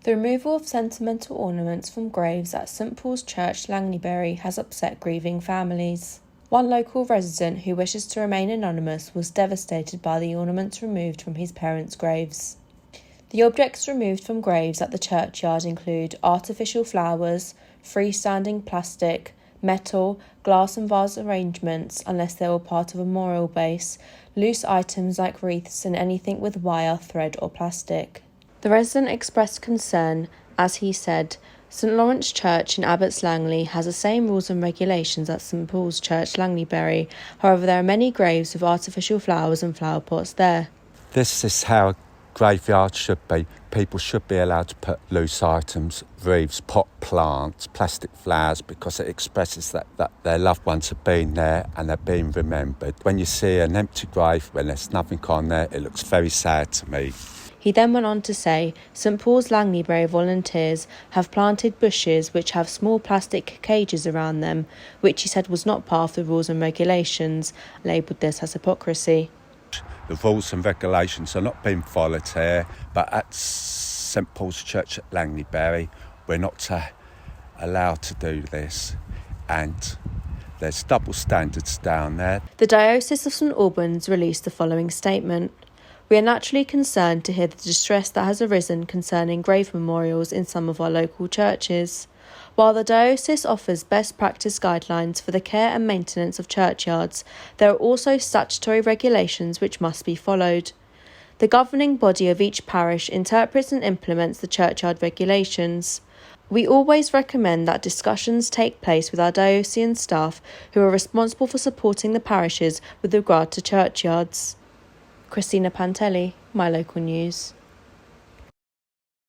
The removal of sentimental ornaments from graves at St Paul's Church, Langleybury, has upset grieving families. One local resident who wishes to remain anonymous was devastated by the ornaments removed from his parents' graves. The objects removed from graves at the churchyard include artificial flowers, freestanding plastic, metal, glass and vase arrangements unless they were part of a memorial base, loose items like wreaths and anything with wire, thread or plastic. The resident expressed concern as he said, St Lawrence Church in Abbots Langley has the same rules and regulations as St Paul's Church, Langleybury. However, there are many graves with artificial flowers and flower pots there. This is how graveyards should be. People should be allowed to put loose items, wreaths, pot plants, plastic flowers, because it expresses that their loved ones have been there and they're being remembered. When you see an empty grave, when there's nothing on there, it looks very sad to me. He then went on to say, St Paul's Langleybury volunteers have planted bushes which have small plastic cages around them, which he said was not part of the rules and regulations, labelled this as hypocrisy. The rules and regulations are not being followed here, but at St Paul's Church at Langleybury, we're not allowed to do this, and there's double standards down there. The Diocese of St Albans released the following statement. We are naturally concerned to hear the distress that has arisen concerning grave memorials in some of our local churches. While the diocese offers best practice guidelines for the care and maintenance of churchyards, there are also statutory regulations which must be followed. The governing body of each parish interprets and implements the churchyard regulations. We always recommend that discussions take place with our diocesan staff who are responsible for supporting the parishes with regard to churchyards. Christina Pantelli, My Local News.